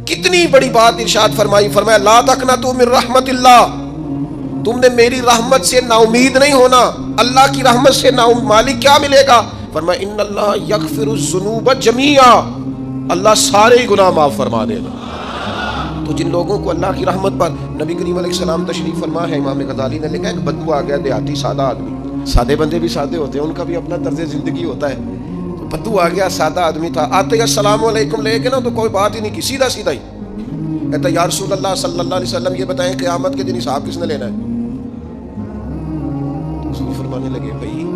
کتنی بڑی بات ارشاد فرمائی، فرمایا لا تقنطوا من رحمت اللہ، تم نے میری رحمت سے نا امید نہیں ہونا۔ اللہ کی رحمت سے نا مالک کیا ملے گا؟ فرمایا ان اللہ یغفر الذنوب جميعا، اللہ سارے گناہ معاف فرما دے گا۔ تو جن لوگوں کو اللہ کی رحمت پر، نبی کریم علیہ السلام تشریف فرما ہے، امام غزالی نے لکھا ایک بدو آ گیا دیہاتی سادہ آدمی، سادے بندے بھی سادے ہوتے ہیں، ان کا بھی اپنا طرز زندگی ہوتا ہے، تو بدو آ گیا، سادہ آدمی تھا، آتے ہی السلام علیکم لے کے نا تو کوئی بات ہی نہیں کی، سیدھا سیدھا ہی کہتا یا رسول اللہ صلی اللہ علیہ وسلم یہ بتائیں قیامت کے دن حساب کس نے لینا ہے؟ تو حضور فرمانے لگے بھائی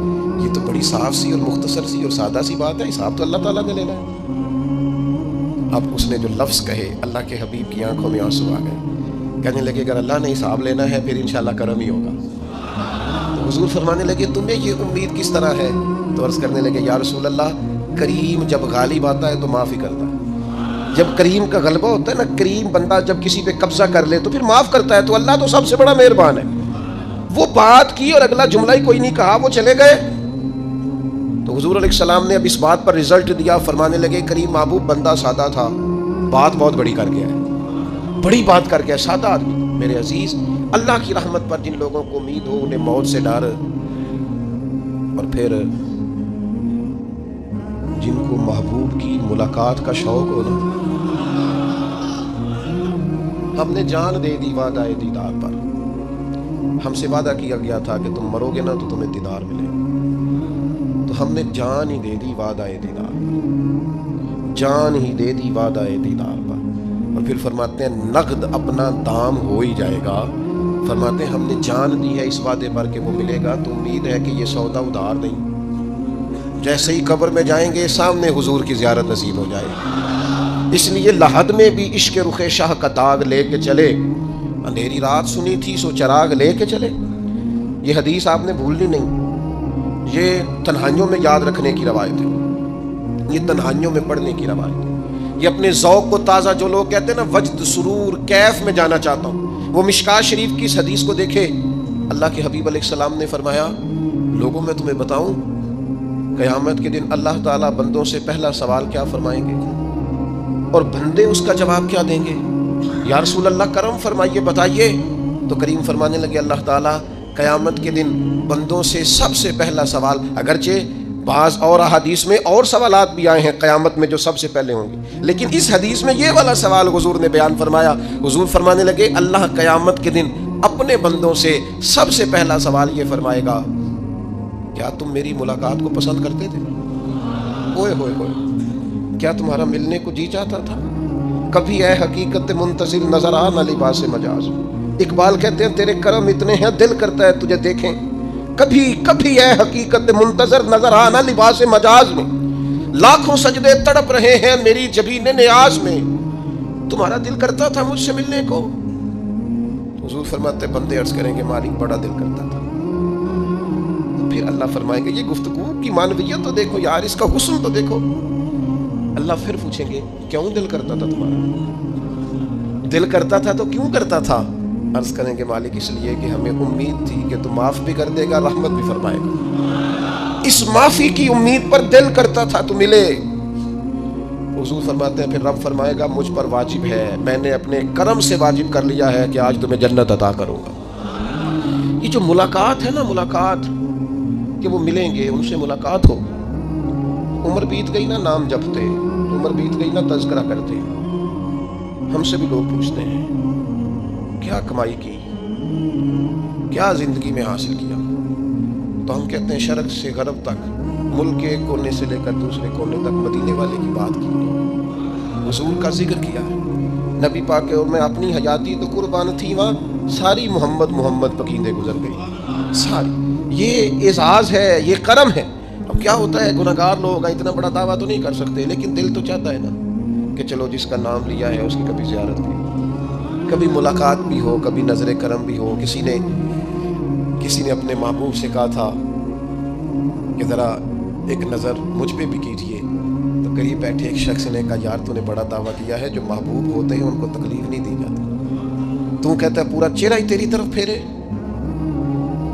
یہ تو بڑی صاف سی اور مختصر سی اور سادہ سی بات ہے، حساب تو اللہ تعالیٰ نے لینا ہے۔ اب اس نے جو لفظ کہے اللہ کے حبیب کی آنکھوں میں آنسو آ گئے، کہنے لگے اگر اللہ نے حساب لینا ہے پھر انشاءاللہ کرم ہی ہوگا۔ تو حضور فرمانے لگے تمہیں یہ امید کس طرح ہے؟ تو عرض کرنے لگے یا رسول اللہ کریم جب غالب آتا ہے تو معاف ہی کرتا ہے، جب کریم کا غلبہ ہوتا ہے نا، کریم بندہ جب کسی پہ قبضہ کر لے تو پھر معاف کرتا ہے، تو اللہ تو سب سے بڑا مہربان ہے۔ وہ بات کی اور اگلا جملہ ہی کوئی نہیں کہا، وہ چلے گئے۔ تو حضور علیہ السلام نے اب اس بات پر رزلٹ دیا، فرمانے لگے کریم محبوب بندہ سادہ تھا، بات بہت بڑی کر گیا ہے، بڑی بات کر گیا، سادہ آدمی۔ میرے عزیز اللہ کی رحمت پر جن لوگوں کو امید ہو، انہیں موت سے ڈر، اور پھر جن کو محبوب کی ملاقات کا شوق ہو نا، ہم نے جان دے دی وعدہ دیدار پر، ہم سے وعدہ کیا گیا تھا کہ تم مرو گے نا تو تمہیں دیدار ملے گا، تو ہم نے جان ہی دے دی وعدہ دیدار پر، جان ہی دے دی وعدہ دیدار پر۔ اور پھر فرماتے ہیں نقد اپنا دام ہو ہی جائے گا، فرماتے ہیں ہم نے جان دی ہے اس وعدے پر کہ وہ ملے گا، تو امید ہے کہ یہ سودا ادھار نہیں، جیسے ہی قبر میں جائیں گے سامنے حضور کی زیارت نصیب ہو جائے گی۔ اس لیے لحد میں بھی عشق رخ شاہ کا داغ لے کے چلے، اندھیری رات سنی تھی سو چراغ لے کے چلے۔ یہ حدیث آپ نے بھولنی نہیں، یہ تنہائیوں میں یاد رکھنے کی روایت ہے، یہ تنہائیوں میں پڑھنے کی روایت ہے۔ یہ اپنے ذوق کو تازہ، جو لوگ کہتے ہیں نا وجد سرور کیف میں جانا چاہتا ہوں، وہ مشکات شریف کی اس حدیث کو دیکھے۔ اللہ کے حبیب علیہ السلام نے فرمایا لوگوں میں تمہیں بتاؤں قیامت کے دن اللہ تعالیٰ بندوں سے پہلا سوال کیا فرمائیں گے اور بندے اس کا جواب کیا دیں گے؟ یا رسول اللہ کرم فرمائیے بتائیے۔ تو کریم فرمانے لگے اللہ تعالیٰ قیامت کے دن بندوں سے سب سے پہلا سوال، اگرچہ بعض اور احادیث میں اور سوالات بھی آئے ہیں قیامت میں جو سب سے پہلے ہوں گے، لیکن اس حدیث میں یہ والا سوال حضور نے بیان فرمایا۔ حضور فرمانے لگے اللہ قیامت کے دن اپنے بندوں سے سب سے پہلا سوال یہ فرمائے گا کیا تم میری ملاقات کو پسند کرتے تھے؟ ہوئے ہوئے ہوئے، کیا تمہارا ملنے کو جی چاہتا تھا؟ کبھی اے حقیقت منتظر نظر آ نہ لباس مجاز۔ اقبال کہتے ہیں تیرے کرم اتنے ہیں دل کرتا ہے تجھے دیکھیں، کبھی کبھی اے حقیقت منتظر نظر آنا لباس مجاز میں، لاکھوں سجدے تڑپ رہے ہیں میری جبین نیاز میں، تمہارا دل کرتا تھا مجھ سے ملنے کو؟ حضور فرماتے بندے عرض کریں گے مالک بڑا دل کرتا تھا۔ پھر اللہ فرمائیں گے یہ گفتگو کی معنویت تو دیکھو یار، اس کا حسن تو دیکھو۔ اللہ پھر پوچھیں گے کیوں دل کرتا تھا تمہارا؟ دل کرتا تھا تو کیوں کرتا تھا؟ عرض کریں گے مالک اس لیے کہ ہمیں امید تھی کہ تو معاف بھی کر دے گا، رحمت بھی فرمائے گا، اس معافی کی امید پر دل کرتا تھا تو ملے۔ حضور فرماتے ہیں پھر رب فرمائے گا مجھ پر واجب ہے، میں نے اپنے کرم سے واجب کر لیا ہے کہ آج تمہیں جنت عطا کروں گا۔ یہ جو ملاقات ہے نا، ملاقات کہ وہ ملیں گے، ان سے ملاقات ہو۔ عمر بیت گئی نا نام جپتے، عمر بیت گئی نا تذکرہ کرتے، ہم سے بھی لوگ پوچھتے ہیں کیا کمائی کی، کیا زندگی میں حاصل کیا، تو ہم کہتے ہیں شرق سے غرب تک، ملک کے ایک کونے سے لے کر دوسرے کونے تک مدینے والے کی بات کی، حضور کا ذکر کیا، نبی پاک کے میں اپنی حیاتی تو قربان تھی وہاں ساری محمد محمد پکیندے گزر گئی ساری۔ یہ اعزاز ہے، یہ کرم ہے۔ اب کیا ہوتا ہے گناہگار لوگ اتنا بڑا دعویٰ تو نہیں کر سکتے، لیکن دل تو چاہتا ہے نا کہ چلو جس کا نام لیا ہے اس کی کبھی زیارت بھی ہو، کبھی ملاقات بھی ہو، کبھی نظر کرم بھی ہو۔ کسی نے اپنے محبوب سے کہا تھا کہ ذرا ایک نظر مجھ پہ بھی کیجیے، تو قریب بیٹھے ایک شخص نے کہا یار تو نے بڑا دعویٰ کیا ہے، جو محبوب ہوتے ہیں ان کو تکلیف نہیں دی جاتی، تو کہتا ہے پورا چہرہ ہی تیری طرف پھیرے۔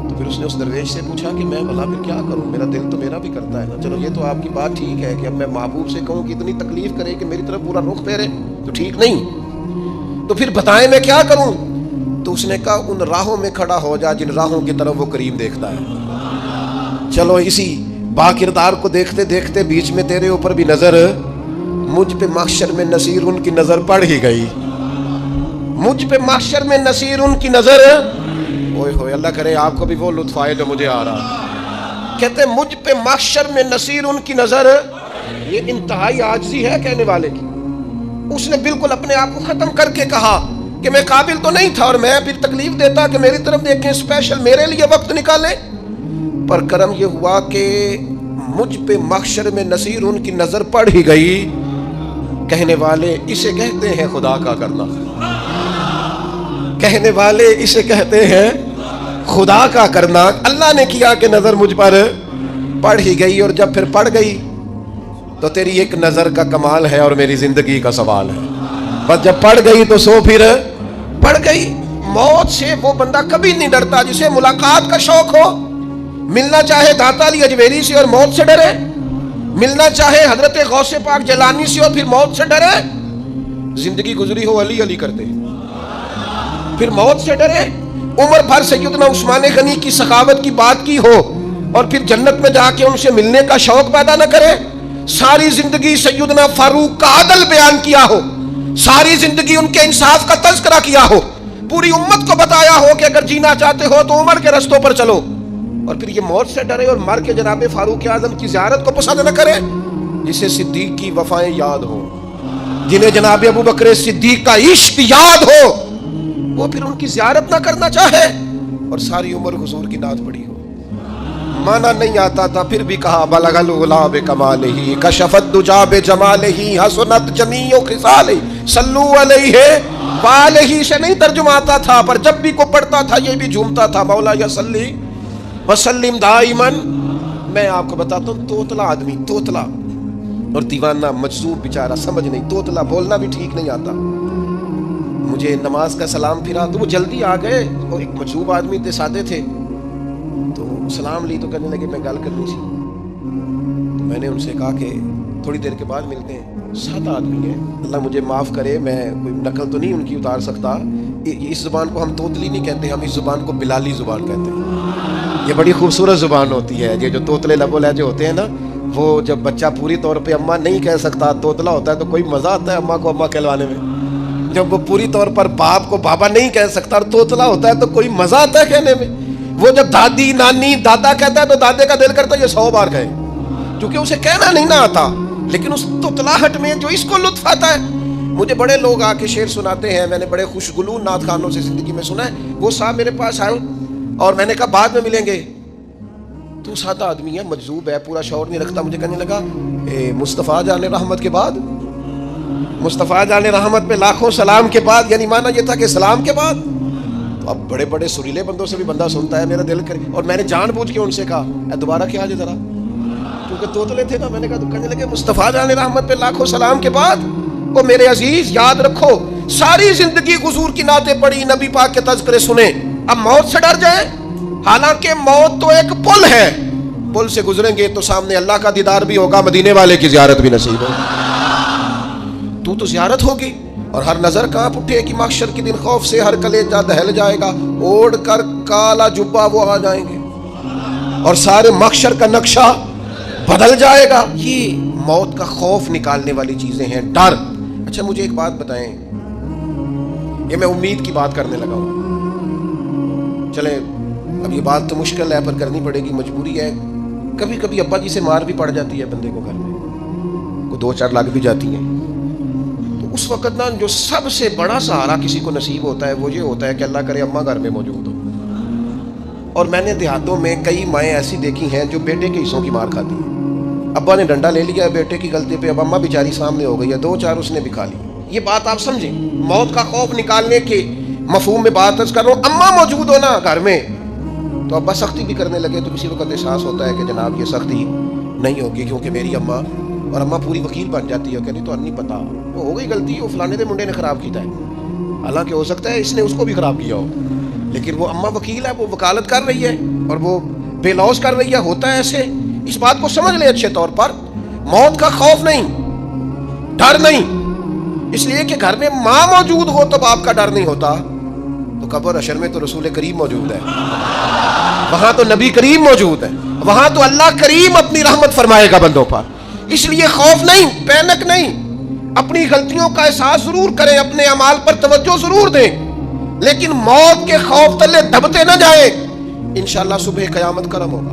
تو پھر اس نے اس درویش سے پوچھا کہ میں بھلا پھر کیا کروں، میرا دل تو میرا بھی کرتا ہے نا، چلو یہ تو آپ کی بات ٹھیک ہے کہ اب میں محبوب سے کہوں کہ اتنی تکلیف کرے کہ میری طرف پورا رخ پھیرے، تو ٹھیک نہیں، تو پھر بتائیں میں کیا کروں؟ تو اس نے کہا ان راہوں میں کھڑا ہو جا جن راہوں کی طرف وہ کریم دیکھتا ہے۔ چلو اسی با کردار کو دیکھتے دیکھتے بیچ میں تیرے اوپر بھی نظر، مجھ پہ محشر میں نصیر ان کی نظر پڑ ہی گئی، مجھ پہ محشر میں نصیر ان کی نظر، اوئے ہوئے اللہ کرے آپ کو بھی وہ لطف آئے جو مجھے آ رہا۔ کہتے مجھ پہ محشر میں نصیر ان کی نظر، یہ انتہائی عاجزی ہے کہنے والے کی۔ اس نے بالکل اپنے آپ کو ختم کر کے کہا کہ میں قابل تو نہیں تھا، اور میں پھر تکلیف دیتا کہ میری طرف دیکھیں، اسپیشل میرے لیے وقت نکالیں، پر کرم یہ ہوا کہ مجھ پہ محشر میں نصیر ان کی نظر پڑ ہی گئی۔ کہنے والے اسے کہتے ہیں خدا کا کرنا، کہنے والے اسے کہتے ہیں خدا کا کرنا۔ اللہ نے کیا کہ نظر مجھ پر پڑ ہی گئی، اور جب پھر پڑ گئی تو تیری ایک نظر کا کمال ہے اور میری زندگی کا سوال ہے، بس جب پڑ گئی تو سو پھر پڑ گئی۔ موت سے وہ بندہ کبھی نہیں ڈرتا جسے ملاقات کا شوق ہو، ملنا چاہے داتا علی اجمیری سے اور موت سے ڈرے، ملنا چاہے حضرت غوث پاک جیلانی سے اور پھر موت سے ڈرے، زندگی گزری ہو علی علی کرتے پھر موت سے ڈرے، عمر بھر سیدنا عثمان غنی کی سخاوت کی بات کی ہو اور پھر جنت میں جا کے ان سے ملنے کا شوق پیدا نہ کرے، ساری زندگی سیدنا فاروق کا عدل بیان کیا ہو، ساری زندگی ان کے انصاف کا تذکرہ کیا ہو، پوری امت کو بتایا ہو کہ اگر جینا چاہتے ہو تو عمر کے رستوں پر چلو، اور پھر یہ موت سے ڈرے اور مر کے جناب فاروق اعظم کی زیارت کو پسند نہ کرے۔ جسے صدیق کی وفائیں یاد ہو، جنہیں جناب ابو بکر صدیق کا عشق یاد ہو، وہ پھر ان کی زیارت نہ کرنا چاہے اور ساری عمر حضور کی نعت پڑھی ہو۔ مانا نہیں آتا تھا پھر بھی کہا بلغ العلا بکمالہ کشف الدجی بجمالہ حسنت جمیع خصالہ صلو علیہ وآلہ سے نہیں ترجمہ آتا تھا، پر جب بھی کو پڑھتا تھا یہ بھی جھومتا تھا، مولا یا صلی وسلم دائما۔ میں آپ کو بتاتا ہوں توتلا آدمی، توتلا اور دیوانہ مجذوب بیچارہ، سمجھ نہیں، توتلا بولنا بھی ٹھیک نہیں آتا۔ مجھے نماز کا سلام پھرا تو وہ جلدی آ گئے، اور ایک مجذوب آدمی تھے، سادے تھے، تو سلام لی تو کہنے لگے میں گل کرنی سی، تو میں نے ان سے کہا کہ تھوڑی دیر کے بعد ملتے ہیں۔ سادہ آدمی ہے، اللہ مجھے معاف کرے، میں کوئی نقل تو نہیں ان کی اتار سکتا، اس زبان کو ہم توتلی نہیں کہتے، ہم اس زبان کو بلالی زبان کہتے ہیں۔ یہ بڑی خوبصورت زبان ہوتی ہے، یہ جو توتلے لب و لہجے ہوتے ہیں نا، وہ جب بچہ پوری طور پہ اماں نہیں کہہ سکتا، توتلا ہوتا ہے، تو کوئی مزہ آتا ہے اماں کو اماں کہلوانے میں۔ جب وہ پوری طور پر باپ کو بابا نہیں کہہ سکتا اور توتلا ہوتا ہے تو کوئی مزہ آتا ہے کہنے میں۔ وہ جب دادی نانی دادا کہتا ہے تو دادے کا دل کرتا ہے یہ 100 بار کہے، کیونکہ اسے کہنا نہیں نہ آتا، لیکن اس توتلاہٹ میں جو اس کو لطف آتا ہے۔ مجھے بڑے لوگ آ کے شعر سناتے ہیں، میں نے بڑے خوشگلو نعت خوانوں سے زندگی میں سنا ہے، وہ صاحب میرے پاس آئے اور میں نے کہا بعد میں ملیں گے، تو سادہ آدمی ہے، مجذوب ہے، پورا شعور نہیں رکھتا، مجھے کہنے لگا مصطفیٰ جان رحمت کے بعد، مصطفیٰ جان رحمت پہ لاکھوں سلام کے بعد، یعنی مانا یہ تھا کہ سلام کے بعد۔ تو اب بڑے بڑے سریلے بندوں سے بھی بندہ سنتا ہے، میرا دل کرے، اور میں نے جان بوجھ کے ان سے کہا دوبارہ کیا جائے ذرا، کیونکہ توتلے تھے نا، میں نے کہا تو کہنے لگے مصطفیٰ جان رحمت پہ لاکھوں سلام کے بعد۔ وہ میرے عزیز یاد رکھو، ساری زندگی حضور کی نعتیں پڑھی، نبی پاک کے تذکرے سنے، اب موت سے ڈر جائیں؟ حالانکہ موت تو ایک پل ہے، پل سے گزریں گے تو سامنے اللہ کا دیدار بھی ہوگا، مدینے والے کی زیارت بھی نصیب ہوگی، تو زیارت ہوگی، اور ہر نظر کانپ اٹھے کہ محشر کے دن خوف سے ہر کلیجہ دہل جائے گا، اوڑھ کر کالا جبہ وہ آ جائیں گے اور سارے محشر کا نقشہ بدل جائے گا۔ یہ موت کا خوف نکالنے والی چیزیں ہیں، ڈر۔ اچھا مجھے ایک بات بتائیں، یہ میں امید کی بات کرنے لگا ہوں، چلیں اب یہ بات تو مشکل ہے پر کرنی پڑے گی، مجبوری ہے، کبھی کبھی ابا جی سے مار بھی پڑ جاتی ہے بندے کو، گھر میں کو 2-4 لگ بھی جاتی ہیں، تو اس وقت نا جو سب سے بڑا سہارا کسی کو نصیب ہوتا ہے وہ یہ ہوتا ہے کہ اللہ کرے اماں گھر میں موجود ہو۔ اور میں نے دیہاتوں میں کئی مائیں ایسی دیکھی ہیں جو بیٹے کے حصوں کی مار کھاتی ہیں، ابا نے ڈنڈا لے لیا ہے بیٹے کی غلطی پہ، اب اماں بیچاری سامنے ہو گئی ہے، 2-4 اس نے بھی کھا لی۔ یہ بات آپ سمجھیں، موت کا خوف نکالنے کے مفہوم میں بات کر رہا ہوں، اماں موجود ہو نا گھر میں تو ابا سختی بھی کرنے لگے تو کسی وقت احساس ہوتا ہے کہ جناب یہ سختی نہیں ہوگی کیونکہ میری اماں، اور اماں پوری وکیل بن جاتی ہے، کہنی تو نہیں پتا وہ ہو گئی غلطی، وہ فلانے دے منڈے نے خراب کیتا ہے، حالانکہ ہو سکتا ہے اس نے اس کو بھی خراب کیا ہو، لیکن وہ اماں وکیل ہے، وہ وکالت کر رہی ہے اور وہ بے لوث کر رہی ہے، ہوتا ہے ایسے۔ اس بات کو سمجھ لے اچھے طور پر، موت کا خوف نہیں، ڈر نہیں، اس لیے کہ گھر میں ماں موجود ہو تو باپ کا ڈر نہیں ہوتا، تو قبر حشر میں تو رسول کریم موجود ہے، وہاں تو نبی کریم موجود ہے، وہاں تو اللہ کریم اپنی رحمت فرمائے گا بندوں پر۔ اس لیے خوف نہیں، پینک نہیں، اپنی غلطیوں کا احساس ضرور کریں، اپنے اعمال پر توجہ ضرور دیں، لیکن موت کے خوف تلے دبتے نہ جائیں، انشاءاللہ صبح قیامت کرم ہوگا۔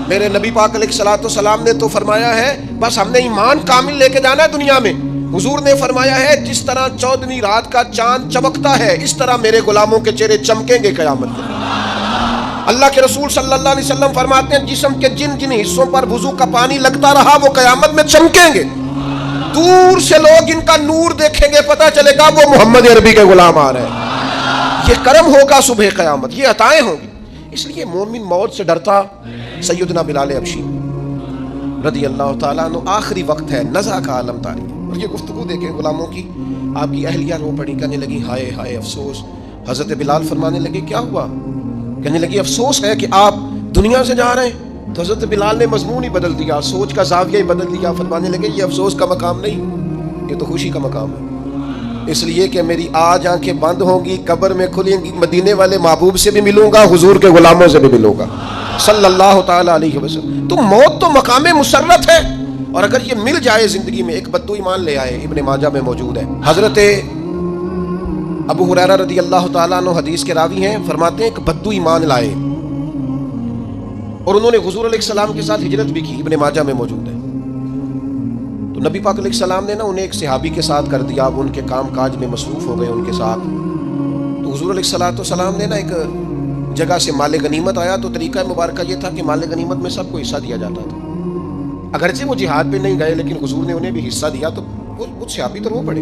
میرے نبی پاک علیہ الصلوۃ والسلام نے تو فرمایا ہے بس ہم نے ایمان کامل لے کے جانا ہے دنیا میں۔ حضور نے فرمایا ہے جس طرح 14ویں رات کا چاند چمکتا ہے اس طرح میرے غلاموں کے چہرے چمکیں گے قیامت میں۔ اللہ کے رسول صلی اللہ علیہ وسلم فرماتے ہیں جسم کے جن جن حصوں پر وضو کا پانی لگتا رہا وہ قیامت میں چمکیں گے، دور سے لوگ ان کا نور دیکھیں گے، پتہ چلے گا وہ محمد عربی کے غلام آ رہے ہیں۔ یہ کرم ہوگا صبح قیامت، یہ عطائیں ہوں گی۔ اس لیے مومن موت سے ڈرتا۔ سیدنا بلال حبشی رضی اللہ تعالیٰ عنہ، آخری وقت ہے، نزع کا عالم تاریخ، اور یہ گفتگو دیکھیں غلاموں کی، آپ کی اہلیہ رو پڑی، کہنے لگی ہائے ہائے افسوس۔ حضرت بلال فرمانے لگے کیا ہوا؟ کہنے لگی افسوس ہے کہ آپ دنیا سے جا رہے ہیں۔ تو حضرت بلال نے مضمون ہی بدل دیا، سوچ کا زاویہ ہی بدل دیا، فرمانے لگے یہ افسوس کا مقام نہیں، یہ تو خوشی کا مقام ہے، اس لیے کہ میری آج آنکھیں بند ہوں گی، قبر میں کھلیں گی، مدینے والے محبوب سے بھی ملوں گا، حضور کے غلاموں سے بھی ملوں گا صلی اللہ تعالیٰ علیہ وسلم۔ تو موت تو مقام مسرت ہے، اور اگر یہ مل جائے زندگی میں، ایک بدو ایمان لے آئے، ابن ماجہ میں موجود ہے، حضرت ابو ہریرہ رضی اللہ تعالیٰ عنہ حدیث کے راوی ہیں، فرماتے ہیں کہ بدو ایمان لائے اور انہوں نے حضور علیہ السلام کے ساتھ ہجرت بھی کی، ابن ماجہ میں موجود ہے۔ تو نبی پاک علیہ السلام نے انہیں ایک صحابی کے ساتھ کر دیا، اب ان کے کام کاج میں مصروف ہو گئے ان کے ساتھ۔ تو حضور علیہ السلام نے ایک جگہ سے مال غنیمت آیا، تو طریقہ مبارکہ یہ تھا کہ مال غنیمت میں سب کو حصہ دیا جاتا تھا، اگرچہ وہ جہاد پہ نہیں گئے لیکن حضور نے انہیں بھی حصہ دیا، تو وہ صحابی تو رو پڑے،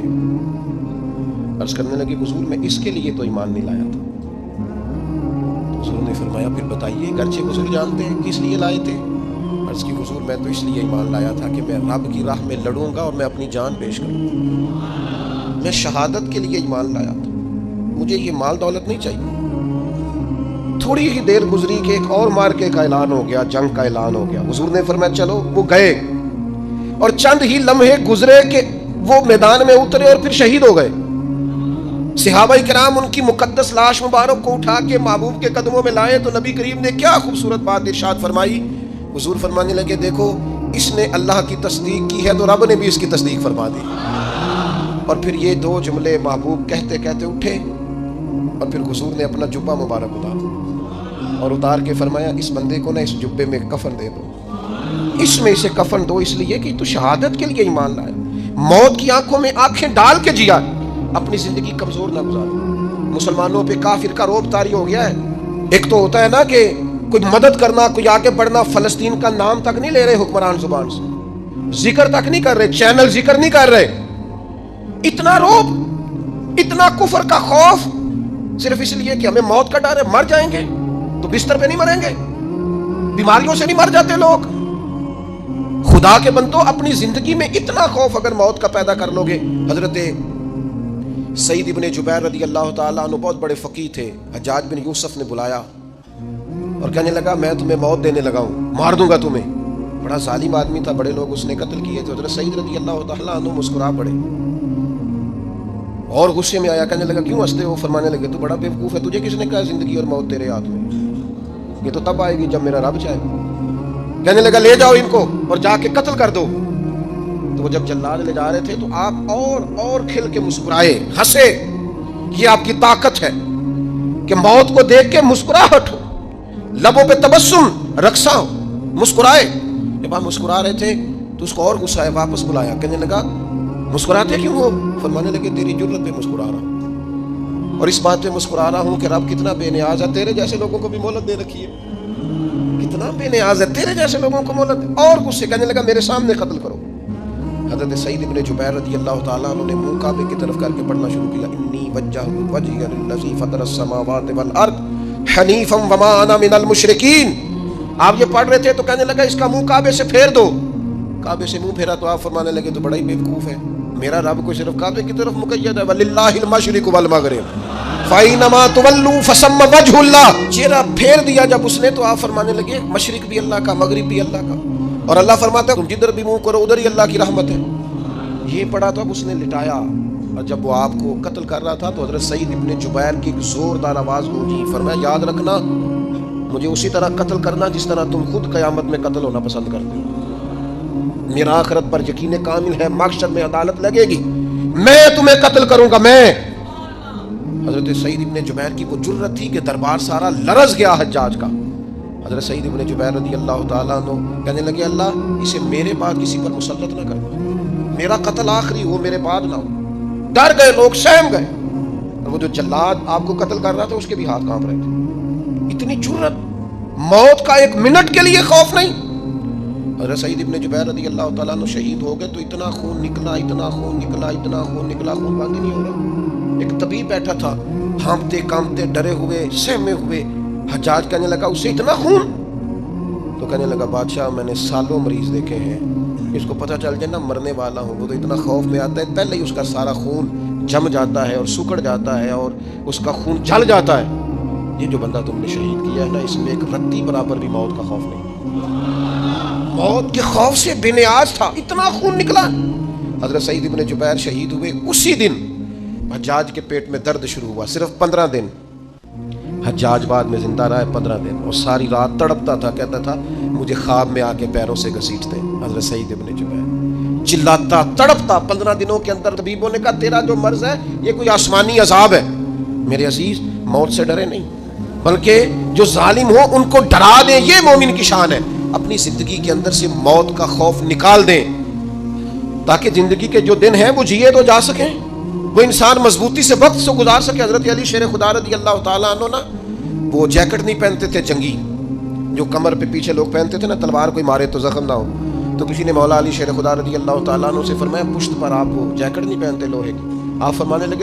عرض کرنے لگے حضور میں اس کے لیے تو ایمان نہیں لایا تھا۔ حضور نے فرمایا پھر بتائیے، گرچہ حضور جانتے ہیں کس لیے لائے تھے؟ عرض کی حضور میں تو اس لیے ایمان لایا تھا کہ میں رب کی راہ میں لڑوں گا اور میں اپنی جان پیش کروں گا، میں شہادت کے لیے ایمان لایا تھا، مجھے یہ مال دولت نہیں چاہیے۔ تھوڑی ہی دیر گزری کہ ایک اور مارکے کا اعلان ہو گیا، جنگ کا اعلان ہو گیا۔ حضور نے فرمایا چلو، وہ گئے اور چند ہی لمحے گزرے کہ وہ میدان میں اترے اور پھر شہید ہو گئے۔ صحابہ کرام ان کی مقدس لاش مبارک کو اٹھا کے محبوب کے قدموں میں لائے، تو نبی کریم نے کیا خوبصورت بات ارشاد فرمائی۔ حضور فرمانے لگے دیکھو اس نے اللہ کی تصدیق کی ہے تو رب نے بھی اس کی تصدیق فرما دی۔ اور پھر یہ دو جملے محبوب کہتے کہتے اٹھے، اور پھر حضور نے اپنا جبہ مبارک اتارا اور اتار کے فرمایا اس بندے کو اس جبے میں کفن دے دو، اس میں اسے کفن دو، اس لیے کہ تو شہادت کے لیے ایمان لائے، موت کی آنکھوں میں آنکھیں ڈال کے جیا، اپنی زندگی کمزور نہ گزارو۔ مسلمانوں پہ کافر کا روب طاری ہو گیا ہے۔ ایک تو ہوتا ہے نا کہ کوئی مدد کرنا، کوئی آگے بڑھنا، فلسطین کا نام تک نہیں لے رہے حکمران زبان سے، ذکر تک نہیں کر رہے، چینل ذکر نہیں کر رہے، اتنا روب، اتنا کفر کا خوف، صرف اس لیے کہ ہمیں موت کا ڈر ہے، مر جائیں گے تو بستر پہ نہیں مریں گے، بیماریوں سے نہیں مر جاتے لوگ۔ خدا کے بندو اپنی زندگی میں اتنا خوف اگر موت کا پیدا کر لو گے۔ حضرت سعید ابن جبیر رضی اللہ تعالیٰ عنہ بہت بڑے فقیہ تھے، حجاج بن یوسف نے بلایا اور کہنے لگا میں تمہیں موت دینے لگا ہوں، مار دوں گا تمہیں۔ بڑا ظالم آدمی تھا، بڑے لوگ اس نے قتل کیے تھے۔ حضرت سعید رضی اللہ تعالیٰ عنہ مسکرا پڑے اور غصے میں آیا، کہنے لگا کیوں ہنستے ہو؟ فرمانے لگے تو بڑا بیوقوف ہے، تجھے کس نے کہا زندگی اور موت تیرے ہاتھ میں، یہ تو تب آئے گی جب میرا رب چاہے گا۔ کہنے لگا لے جاؤ ان کو اور جا کے قتل کر دو۔ تو وہ جب جلاد لے جا رہے تھے تو آپ اور کھل کے مسکرائے، ہنسے، یہ آپ کی طاقت ہے کہ موت کو دیکھ کے مسکراہٹ ہو، لبوں پہ تبسم، رقصہ ہو، مسکرائے۔ جب آپ مسکرا رہے تھے تو اس کو اور غصہ ہے، واپس بلایا، کہنے لگا مسکراتے کیوں ہو؟ فرمانے لگے تیری جرت پہ مسکرا رہا ہوں، اور اس بات پہ مسکرا رہا ہوں کہ رب کتنا بے نیاز ہے، تیرے جیسے لوگوں کو بھی مہلت دے رکھی ہے، کتنا بے نیاز ہے، تیرے جیسے لوگوں کو مہلت دے۔ اور غصے، کہنے لگا میرے سامنے قتل کرو۔ حضرت سعید ابن جبیر رضی اللہ تعالیٰ عنہ نے منہ کعبے کی طرف کر کے پڑھنا شروع کیا، انی وجہت وجہی للذی فطر السماوات والارض حنیفا وما انا من المشرکین۔ آپ یہ پڑھ رہے تھے تو کہنے لگا اس کا منہ کعبے سے پھیر دو۔ کعبے سے منہ پھیرا تو آپ فرمانے لگے تو بڑا ہی بیوقوف ہے، میرا رب کو صرف کعبے کی طرف مقید ہے، وللہ المشرق والمغرب فَإِنَّمَا تُوَلُّوا فَثَمَّ وَجْهُ اللَّهِ۔ چہرہ پھیر دیا جب اس نے تو آپ فرمانے لگے مشرق بھی اللہ کا، مغرب بھی اللہ کا، اور اللہ فرماتا ہے تم جدھر بھی منہ کرو ادھر ہی اللہ کی رحمت ہے۔ یہ پڑا تو اب اس نے لٹایا، اور جب وہ آپ کو قتل کر رہا تھا تو حضرت سعید ابن جبیر کی ایک زوردار آواز گونجی، فرمایا یاد رکھنا مجھے اسی طرح قتل کرنا جس طرح تم خود قیامت میں قتل ہونا پسند کرتے ہو۔ میرا آخرت پر یقین کامل ہے، محشر میں عدالت لگے گی، میں تمہیں قتل کروں گا میں۔ حضرت سعید ابن جبیر کی وہ جرت تھی کہ دربار سارا لرز گیا حجاج کا۔ حضرت سعید ابن جبیر رضی اللہ تعالیٰ عنہ کہنے لگے اللہ اسے میرے بعد کسی پر مسلط نہ کرنا، میرا قتل آخری ہو، میرے بعد نہ ہو۔ ڈر گئے لوگ، سہم گئے، اور وہ جو جلاد آپ کو قتل کر رہا تھا اس کے بھی ہاتھ کانپ رہے تھے۔ اتنی جرت، موت کا ایک منٹ کے لیے خوف نہیں۔ حضرت سعید ابن جبیر رضی اللہ تعالیٰ عنہ شہید ہو گئے تو اتنا خون نکلا، اتنا خون نکلا، اتنا خون نکلا، خون بند ہی نہیں ہو رہا۔ ایک طبیب بیٹھا تھا، ہانپتے کانپتے ڈرے ہوئے سہمے ہوئے، حجاج کہنے لگا اسے اتنا خون؟ تو کہنے لگا بادشاہ میں نے سالوں مریض دیکھے ہیں، اس کو پتہ چل جائے نا مرنے والا ہوں وہ تو اتنا خوف میں آتا ہے پہلے ہی اس کا سارا خون جم جاتا ہے اور سکڑ جاتا ہے اور اس کا خون جل جاتا ہے۔ یہ جو بندہ تم نے شہید کیا ہے نا اس میں ایک رتی برابر بھی موت کا خوف نہیں، موت کے خوف سے بے نیاز تھا، اتنا خون نکلا۔ حضرت سعید ابن جبیر شہید ہوئے اسی دن حجاج کے پیٹ میں درد شروع ہوا، صرف 15 دن حجاج بعد میں زندہ رہا ہے، 15 دن، اور ساری رات تڑپتا تھا، کہتا تھا مجھے خواب میں آ کے پیروں سے گھسیٹتے حضرت سعید ابن جبیر، چلاتا تڑپتا 15 دنوں کے اندر۔ طبیبوں نے کہا تیرا جو مرض ہے یہ کوئی آسمانی عذاب ہے۔ میرے عزیز موت سے ڈرے نہیں بلکہ جو ظالم ہو ان کو ڈرا دیں، یہ مومن کی شان ہے۔ اپنی زندگی کے اندر سے موت کا خوف نکال دیں تاکہ زندگی کے جو دن ہیں وہ جیے تو جا سکیں، وہ انسان مضبوطی سے وقت سے گزار سکے۔ حضرت علی شیر خدا رضی اللہ تعالیٰ عنہ نا وہ جیکٹ نہیں پہنتے تھے جنگی، جو کمر پہ پیچھے لوگ پہنتے تھے نا تلوار کوئی مارے تو زخم نہ ہو، تو کسی نے مولا علی شیر خدا رضی اللہ تعالیٰ عنہ سے فرمایا پشت پر آپ وہ جیکٹ نہیں پہنتے لوہے کی، آپ فرمانے لگے